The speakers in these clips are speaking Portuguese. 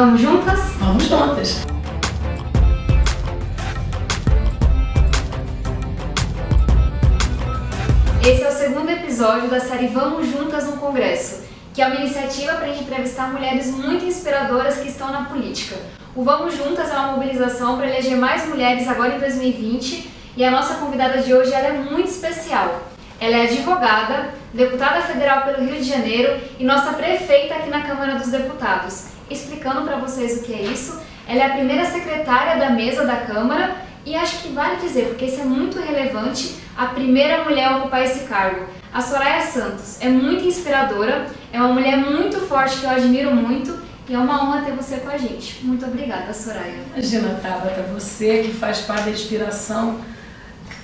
Vamos juntas? Vamos juntas! Esse é o segundo episódio da série Vamos Juntas no Congresso, que é uma iniciativa para a gente entrevistar mulheres muito inspiradoras que estão na política. O Vamos Juntas é uma mobilização para eleger mais mulheres agora em 2020 e a nossa convidada de hoje ela é muito especial. Ela é advogada, deputada federal pelo Rio de Janeiro e nossa prefeita aqui na Câmara dos Deputados. Explicando para vocês o que é isso, ela é a primeira secretária da mesa da Câmara e acho que vale dizer, porque isso é muito relevante, a primeira mulher a ocupar esse cargo. A Soraya Santos é muito inspiradora, é uma mulher muito forte que eu admiro muito e é uma honra ter você com a gente. Muito obrigada, Soraya. Imagina, Tabata, você que faz parte da inspiração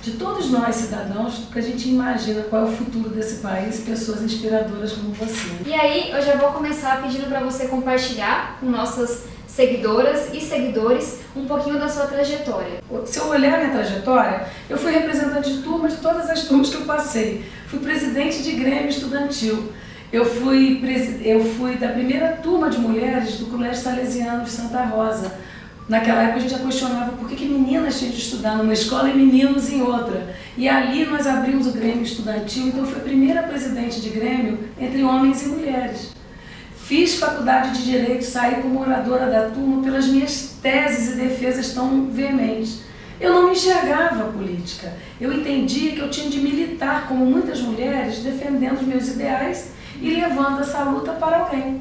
de todos nós cidadãos, porque a gente imagina qual é o futuro desse país, pessoas inspiradoras como você. E aí, eu já vou começar pedindo para você compartilhar com nossas seguidoras e seguidores um pouquinho da sua trajetória. Se eu olhar minha trajetória, eu fui representante de turmas de todas as turmas que eu passei. Fui presidente de grêmio estudantil. Eu fui da primeira turma de mulheres do Colégio Salesiano de Santa Rosa. Naquela época a gente já questionava por que meninas tinham de estudar numa escola e meninos em outra. E ali nós abrimos o Grêmio Estudantil, então eu fui a primeira presidente de Grêmio entre homens e mulheres. Fiz faculdade de Direito, saí como oradora da turma pelas minhas teses e defesas tão veementes. Eu não me enxergava política. Eu entendia que eu tinha de militar, como muitas mulheres, defendendo os meus ideais e levando essa luta para alguém.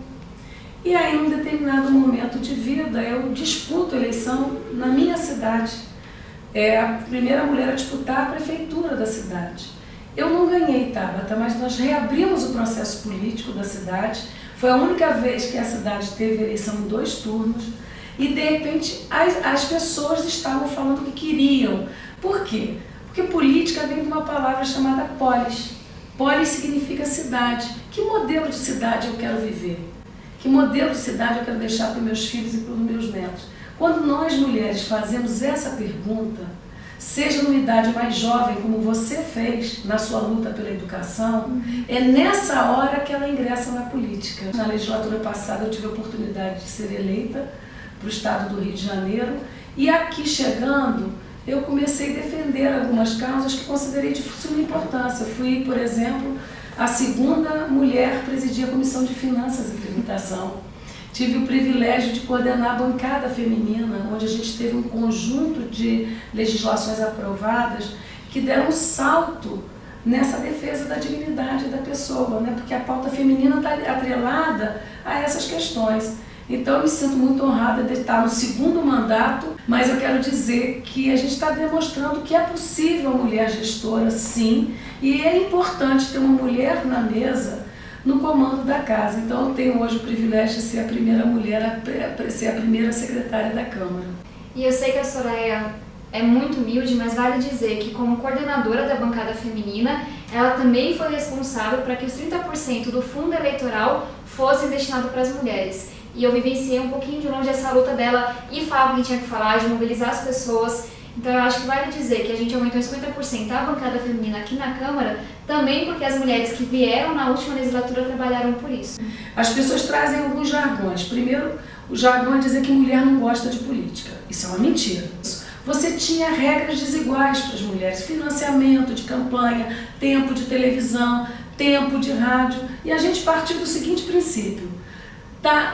E aí, num determinado momento de vida, eu disputo a eleição na minha cidade. É a primeira mulher a disputar a prefeitura da cidade. Eu não ganhei, Tabata, mas nós reabrimos o processo político da cidade. Foi a única vez que a cidade teve eleição em 2 turnos. E, de repente, as pessoas estavam falando o que queriam. Por quê? Porque política vem de uma palavra chamada polis. Polis significa cidade. Que modelo de cidade eu quero viver? Que modelo de cidade eu quero deixar para os meus filhos e para os meus netos? Quando nós mulheres fazemos essa pergunta, seja numa idade mais jovem, como você fez na sua luta pela educação, é nessa hora que ela ingressa na política. Na legislatura passada eu tive a oportunidade de ser eleita para o estado do Rio de Janeiro e aqui chegando eu comecei a defender algumas causas que considerei de suma importância. Eu fui, por exemplo, a segunda mulher a presidir a Comissão de Finanças e Tributação. Tive o privilégio de coordenar a bancada feminina, onde a gente teve um conjunto de legislações aprovadas que deram um salto nessa defesa da dignidade da pessoa, né? Porque a pauta feminina está atrelada a essas questões. Então eu me sinto muito honrada de estar no segundo mandato, mas eu quero dizer que a gente está demonstrando que é possível a mulher gestora, sim, e é importante ter uma mulher na mesa no comando da casa. Então eu tenho hoje o privilégio de ser a primeira mulher, ser a primeira secretária da Câmara. E eu sei que a Soraya é muito humilde, mas vale dizer que como coordenadora da bancada feminina, ela também foi responsável para que os 30% do fundo eleitoral fossem destinados para as mulheres. E eu vivenciei um pouquinho de longe essa luta dela e falava que tinha que falar, de mobilizar as pessoas. Então eu acho que vale dizer que a gente aumentou em 50% a bancada feminina aqui na Câmara, também porque as mulheres que vieram na última legislatura trabalharam por isso. As pessoas trazem alguns jargões. Primeiro, o jargão é dizer que mulher não gosta de política. Isso é uma mentira. Você tinha regras desiguais para as mulheres, financiamento de campanha, tempo de televisão, tempo de rádio, e a gente partiu do seguinte princípio.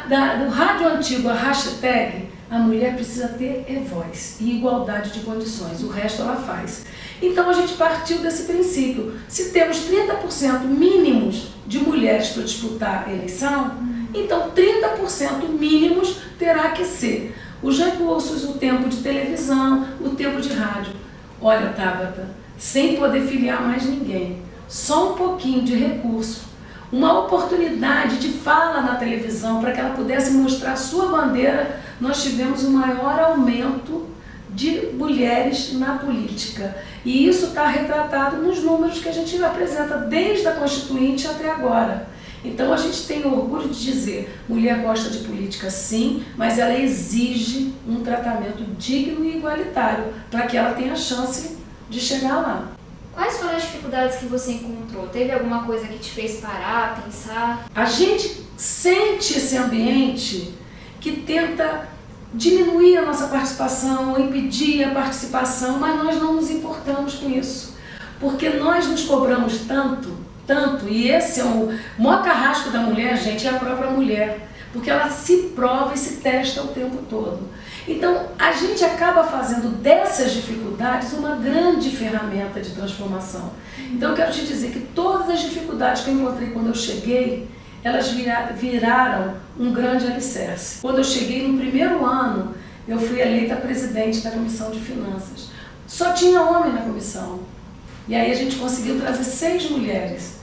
Do rádio antigo, a hashtag, a mulher precisa ter voz e igualdade de condições, o resto ela faz. Então a gente partiu desse princípio. Se temos 30% mínimos de mulheres para disputar a eleição, então 30% mínimos terá que ser os recursos, o tempo de televisão, o tempo de rádio. Olha, Tabata, sem poder filiar mais ninguém, só um pouquinho de recurso, uma oportunidade de fala na televisão para que ela pudesse mostrar a sua bandeira, nós tivemos o maior aumento de mulheres na política. E isso está retratado nos números que a gente apresenta desde a Constituinte até agora. Então a gente tem orgulho de dizer, mulher gosta de política sim, mas ela exige um tratamento digno e igualitário para que ela tenha chance de chegar lá. Quais foram as dificuldades que você encontrou? Teve alguma coisa que te fez parar, pensar? A gente sente esse ambiente que tenta diminuir a nossa participação, impedir a participação, mas nós não nos importamos com isso, porque nós nos cobramos tanto, e esse é o maior carrasco da mulher, gente, é a própria mulher, porque ela se prova e se testa o tempo todo. Então, a gente acaba fazendo dessas dificuldades uma grande ferramenta de transformação. Então, eu quero te dizer que todas as dificuldades que eu encontrei quando eu cheguei, elas viraram um grande alicerce. Quando eu cheguei no primeiro ano, eu fui eleita presidente da Comissão de Finanças. Só tinha homem na comissão. E aí a gente conseguiu trazer 6 mulheres.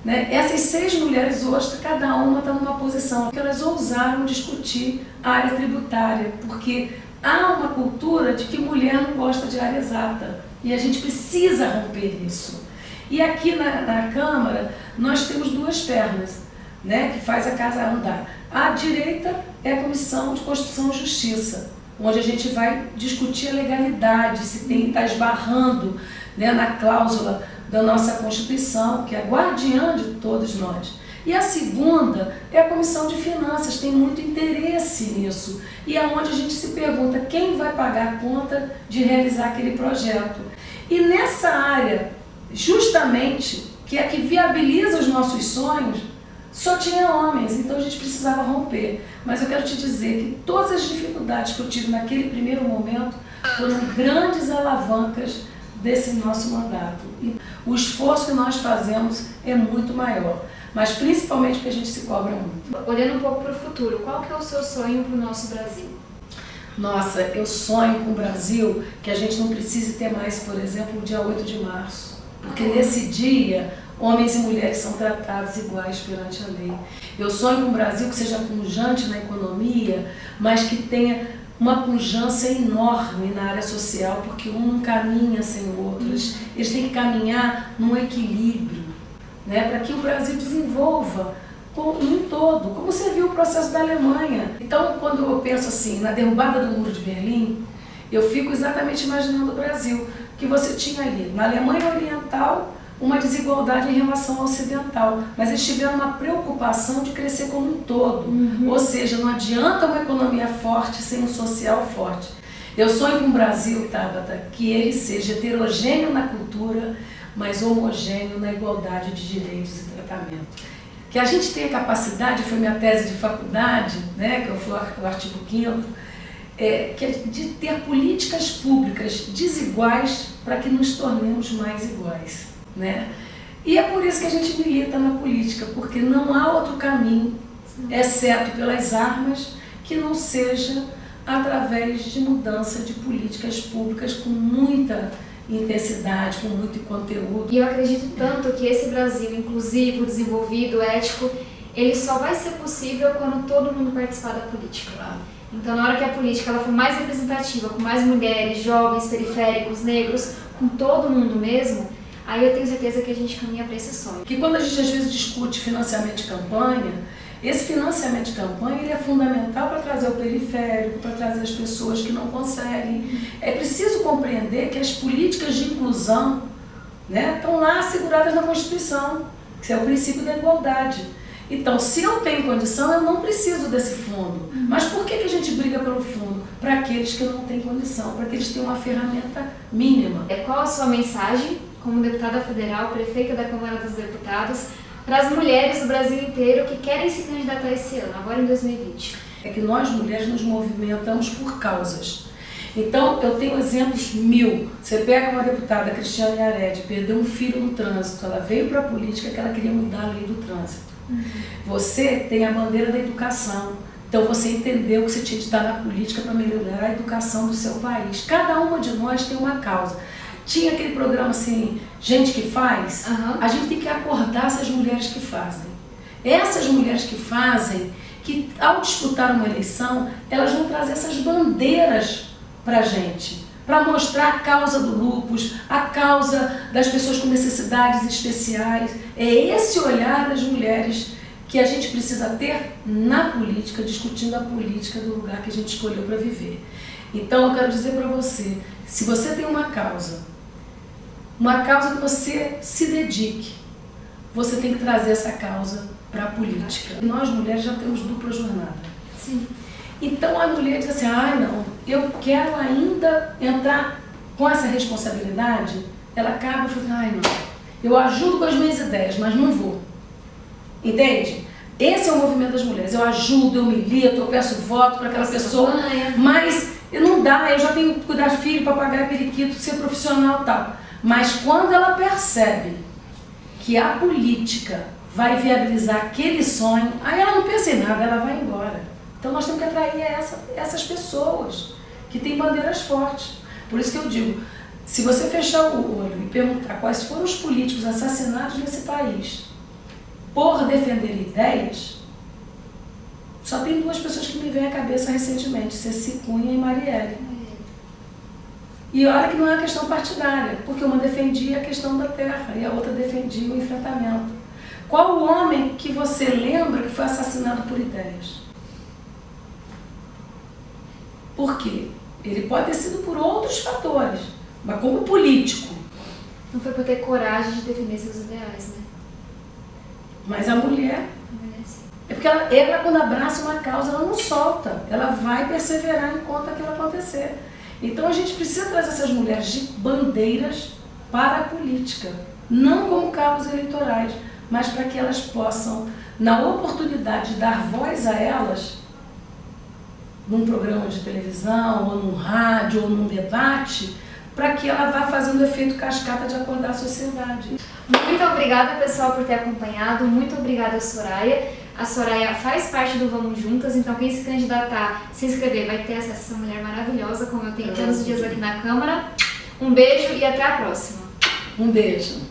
Né? Essas 6 mulheres hoje, cada uma está numa posição que elas ousaram discutir a área tributária, porque há uma cultura de que mulher não gosta de área exata. E a gente precisa romper isso. E aqui na Câmara, nós temos 2 pernas, né, que faz a casa andar. À direita é a Comissão de Constituição e Justiça, onde a gente vai discutir a legalidade, se está esbarrando, né, na cláusula da nossa Constituição, que é guardiã de todos nós. E a segunda é a Comissão de Finanças, tem muito interesse nisso. E é onde a gente se pergunta quem vai pagar a conta de realizar aquele projeto. E nessa área, justamente, que é a que viabiliza os nossos sonhos, só tinha homens, então a gente precisava romper. Mas eu quero te dizer que todas as dificuldades que eu tive naquele primeiro momento foram grandes alavancas desse nosso mandato. E o esforço que nós fazemos é muito maior, mas principalmente porque a gente se cobra muito. Olhando um pouco para o futuro, qual que é o seu sonho para o nosso Brasil? Nossa, eu sonho com o Brasil que a gente não precise ter mais, por exemplo, o dia 8 de março. Porque nesse dia, homens e mulheres são tratados iguais perante a lei. Eu sonho com um Brasil que seja pujante na economia, mas que tenha uma pujança enorme na área social, porque um não caminha sem o outro. Eles têm que caminhar num equilíbrio, né, para que o Brasil desenvolva um todo, como você viu o processo da Alemanha. Então, quando eu penso assim, na derrubada do Muro de Berlim, eu fico exatamente imaginando o Brasil, que você tinha ali, na Alemanha Oriental, uma desigualdade em relação ao ocidental, mas eles tiveram uma preocupação de crescer como um todo. Ou seja, não adianta uma economia forte sem um social forte. Eu sonho com um Brasil, Tabata, que ele seja heterogêneo na cultura, mas homogêneo na igualdade de direitos e tratamento. Que a gente tenha capacidade, foi minha tese de faculdade, né, que eu fui o artigo 5º, que é de ter políticas públicas desiguais para que nos tornemos mais iguais. Né? E é por isso que a gente milita na política, porque não há outro caminho, exceto pelas armas, que não seja através de mudança de políticas públicas com muita intensidade, com muito conteúdo. E eu acredito tanto que esse Brasil inclusivo, desenvolvido, ético, ele só vai ser possível quando todo mundo participar da política. Claro. Então, na hora que a política ela for mais representativa, com mais mulheres, jovens, periféricos, negros, com todo mundo mesmo, aí eu tenho certeza que a gente caminha para esse sonho. Que quando a gente às vezes discute financiamento de campanha, esse financiamento de campanha ele é fundamental para trazer o periférico, para trazer as pessoas que não conseguem. É preciso compreender que as políticas de inclusão, né, estão lá asseguradas na Constituição, que é o princípio da igualdade. Então, se eu tenho condição, eu não preciso desse fundo. Mas por que a gente briga pelo fundo? Para aqueles que não têm condição, para que eles tenham uma ferramenta mínima. Qual a sua mensagem, como deputada federal, prefeita da Câmara dos Deputados, para as mulheres do Brasil inteiro que querem se candidatar esse ano, agora em 2020? É que nós mulheres nos movimentamos por causas. Então, eu tenho exemplos 1000. Você pega uma deputada, Cristiane Yared, perdeu um filho no trânsito, ela veio para a política que ela queria mudar a lei do trânsito. Você tem a bandeira da educação, então você entendeu que você tinha de estar na política para melhorar a educação do seu país. Cada uma de nós tem uma causa. Tinha aquele programa assim, Gente que Faz, a gente tem que acordar essas mulheres que fazem. Essas mulheres que fazem, que ao disputar uma eleição, elas vão trazer essas bandeiras para a gente, para mostrar a causa do lúpus, a causa das pessoas com necessidades especiais. É esse olhar das mulheres que a gente precisa ter na política, discutindo a política do lugar que a gente escolheu para viver. Então eu quero dizer para você, se você tem uma causa que você se dedique, você tem que trazer essa causa para a política. Nós mulheres já temos dupla jornada. Sim. Então a mulher diz assim, não, eu quero ainda entrar com essa responsabilidade. Ela acaba falando, não, eu ajudo com as minhas ideias, mas não vou. Entende? Esse é o movimento das mulheres. Eu ajudo, eu milito, eu peço voto para aquela pessoa, mas não dá, eu já tenho que cuidar do filho para pagar periquito, ser profissional e tal. Mas quando ela percebe que a política vai viabilizar aquele sonho, aí ela não pensa em nada, ela vai embora. Então nós temos que atrair essas pessoas que têm bandeiras fortes. Por isso que eu digo, se você fechar o olho e perguntar quais foram os políticos assassinados nesse país por defender ideias, só tem duas pessoas que me vêm à cabeça recentemente, Ceci Cunha e Marielle. E olha que não é uma questão partidária, porque uma defendia a questão da terra e a outra defendia o enfrentamento. Qual o homem que você lembra que foi assassinado por ideias? Por quê? Ele pode ter sido por outros fatores, mas como político. Não foi por ter coragem de defender seus ideais, né? Mas a mulher, é porque ela quando abraça uma causa, ela não solta, ela vai perseverar enquanto aquilo acontecer. Então a gente precisa trazer essas mulheres de bandeiras para a política, não como cabos eleitorais, mas para que elas possam, na oportunidade de dar voz a elas, num programa de televisão, ou num rádio, ou num debate, para que ela vá fazendo o efeito cascata de acordar a sociedade. Muito obrigada, pessoal, por ter acompanhado. Muito obrigada, Soraya. A Soraya faz parte do Vamos Juntas, então quem se candidatar, se inscrever, vai ter acesso a essa mulher maravilhosa, como eu tenho tantos dias aqui na Câmara. Um beijo e até a próxima. Um beijo.